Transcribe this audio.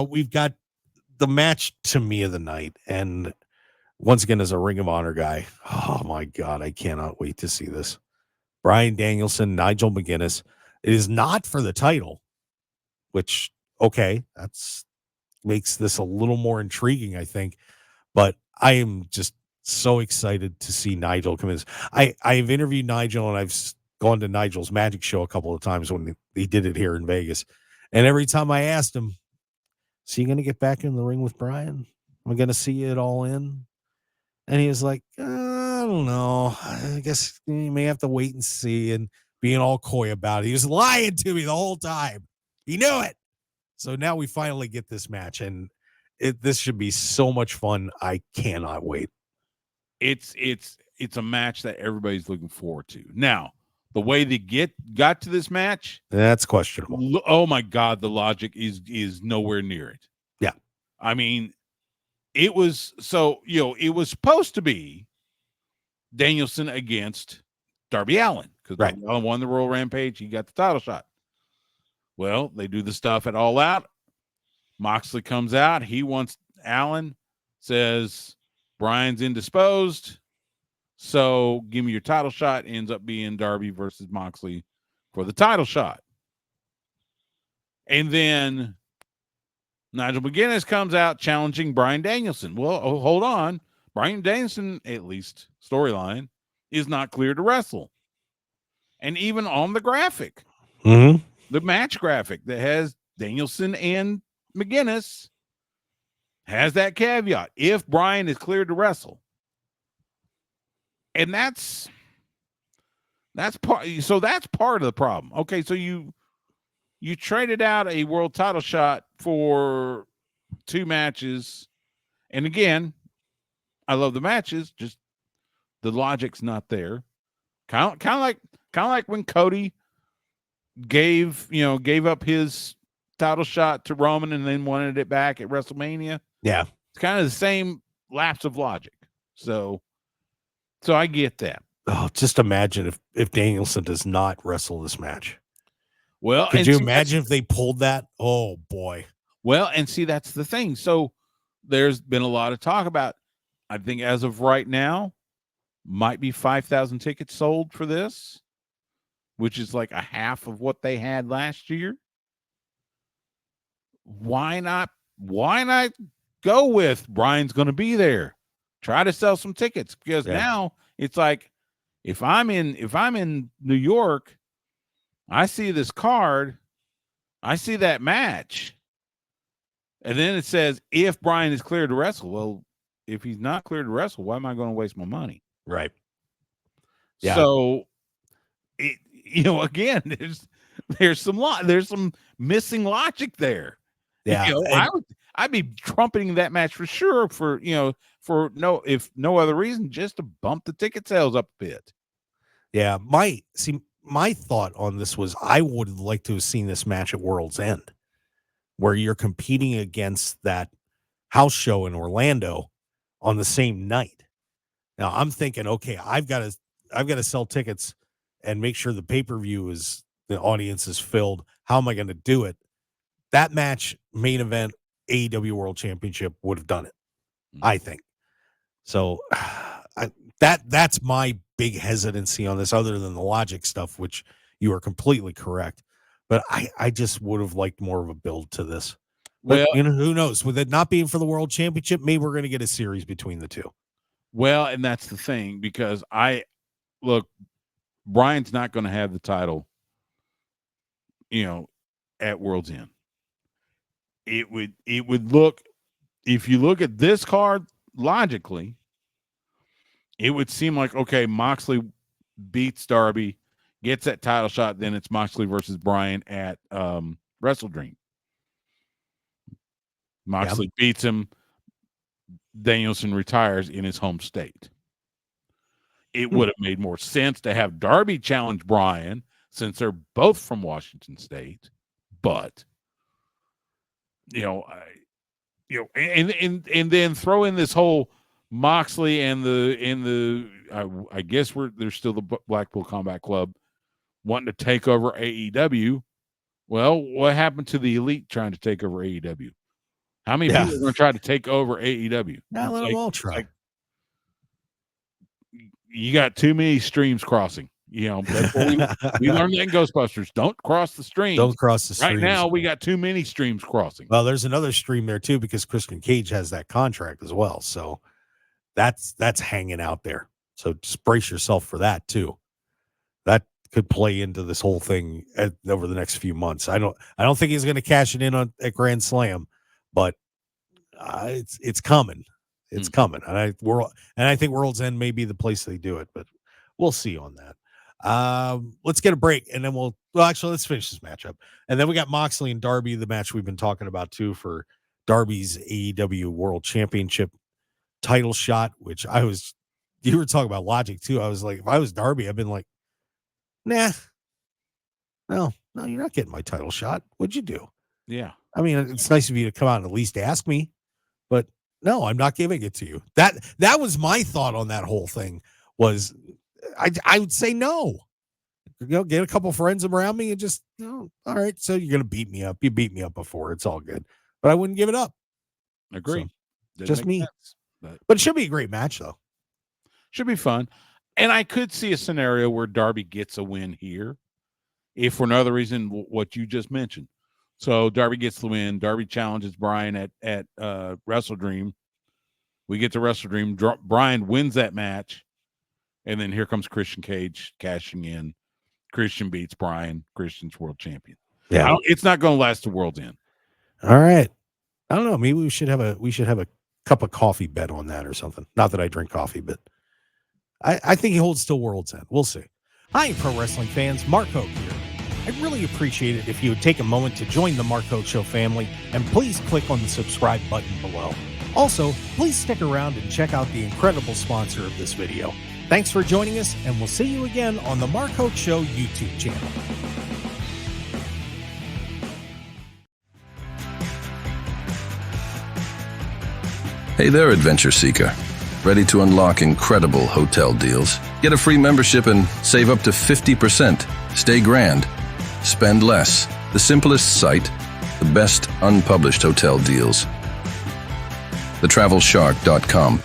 We've got the match to me of the night, and once again, as a Ring of Honor guy, oh my God, I cannot wait to see this. Bryan Danielson, Nigel McGuinness. It is not for the title, which, okay, that's makes this a little more intriguing, I think. But I am just so excited to see Nigel come in. I've interviewed Nigel, and I've gone to Nigel's magic show a couple of times when he did it here in Vegas. And every time I asked him, is he going to get back in the ring with Bryan? Am I going to see it all in? And he was like, I don't know. I guess you may have to wait and see, and being all coy about it. He was lying to me the whole time. He knew it. So now we finally get this match, and this should be so much fun. I cannot wait. It's a match that everybody's looking forward to. Now, the way they got to this match, that's questionable. Oh my God, the logic is nowhere near it. Yeah. I mean, it was it was supposed to be Danielson against Darby Allin, because Darby Allin won the Royal Rampage. He got the title shot. Well, they do the stuff at All Out. Moxley comes out. He wants Allin, says Bryan's indisposed, so give me your title shot. Ends up being Darby versus Moxley for the title shot. And then Nigel McGuinness comes out challenging Bryan Danielson. Well, hold on. Bryan Danielson, at least storyline, is not cleared to wrestle. And even on the graphic, the match graphic that has Danielson and McGuinness has that caveat: if Bryan is cleared to wrestle. And that's part. So that's part of the problem. Okay, so you traded out a world title shot for 2 matches, and again, I love the matches. Just the logic's not there. Kind of like when Cody gave up his title shot to Roman and then wanted it back at WrestleMania. Yeah, it's kind of the same lapse of logic. So I get that. Oh, just imagine if Danielson does not wrestle this match. Well, could you imagine if they pulled that? Oh boy. Well, and see, that's the thing. So there's been a lot of talk about, I think as of right now, might be 5,000 tickets sold for this, which is like a half of what they had last year. Why not go with Bryan's going to be there? Try to sell some tickets, because now it's like, if I'm in New York, I see this card, I see that match, and then it says if Bryan is cleared to wrestle. Well, if he's not cleared to wrestle, why am I going to waste my money? Right. Yeah. So, again, there's some missing logic there. Yeah. I'd be trumpeting that match for sure if no other reason, just to bump the ticket sales up a bit. Yeah. My thought on this was, I would have liked to have seen this match at World's End, where you're competing against that house show in Orlando on the same night. Now I'm thinking, okay, I've got to sell tickets and make sure the pay-per-view the audience is filled. How am I going to do it? That match, main event, AEW World Championship, would have done it, I think. So that's my big hesitancy on this, other than the logic stuff, which you are completely correct. But I just would have liked more of a build to this. But who knows? With it not being for the World Championship, maybe we're going to get a series between the two. Well, and that's the thing, because Bryan's not going to have the title, at World's End. It would look, if you look at this card logically, it would seem like, okay, Moxley beats Darby, gets that title shot, then it's Moxley versus Bryan at Wrestle Dream. Moxley beats him, Danielson retires in his home state. It would have made more sense to have Darby challenge Bryan, since they're both from Washington State, but and then throw in this whole Moxley and I guess there's still the Blackpool Combat Club wanting to take over AEW. Well, what happened to the Elite trying to take over AEW? How many people are going to try to take over AEW? Now let them all try. You got too many streams crossing. That's what we learned that in Ghostbusters. Don't cross the streams. Don't cross the streams. Right now, we got too many streams crossing. Well, there's another stream there too because Christian Cage has that contract as well. So that's hanging out there. So just brace yourself for that too. That could play into this whole thing over the next few months. I don't think he's going to cash it in at Grand Slam, but it's coming. It's coming, and I think World's End may be the place they do it, but we'll see on that. Let's get a break, and then let's finish this matchup, and then we got Moxley and Darby, the match we've been talking about too for Darby's AEW World Championship title shot. Which you were talking about logic too. I was like, if I was Darby, I've been like, nah, no, you're not getting my title shot. What'd you do? Yeah, I mean, it's nice of you to come out and at least ask me, but. No, I'm not giving it to you. That was my thought on that whole thing. Was I would say no. Get a couple friends around me and just all right. So you're gonna beat me up. You beat me up before. It's all good, but I wouldn't give it up. Agree. So, just me. Sense, but it should be a great match though. Should be fun, and I could see a scenario where Darby gets a win here, if for no other reason what you just mentioned. So Darby gets the win. Darby challenges Bryan at Wrestle Dream. We get to Wrestle Dream. Bryan wins that match, and then here comes Christian Cage cashing in. Christian beats Bryan. Christian's world champion. Yeah, it's not going to last to World's End. All right. I don't know. Maybe we should have a cup of coffee bet on that or something. Not that I drink coffee, but I think he holds till World's End. We'll see. Hi, pro wrestling fans. Mark Hoke here. I'd really appreciate it if you would take a moment to join the Mark Hoke Show family, and please click on the subscribe button below. Also, please stick around and check out the incredible sponsor of this video. Thanks for joining us, and we'll see you again on the Mark Hoke Show YouTube channel. Hey there, adventure seeker. Ready to unlock incredible hotel deals? Get a free membership and save up to 50%. Stay grand. Spend less. The simplest site, the best unpublished hotel deals. TheTravelShark.com.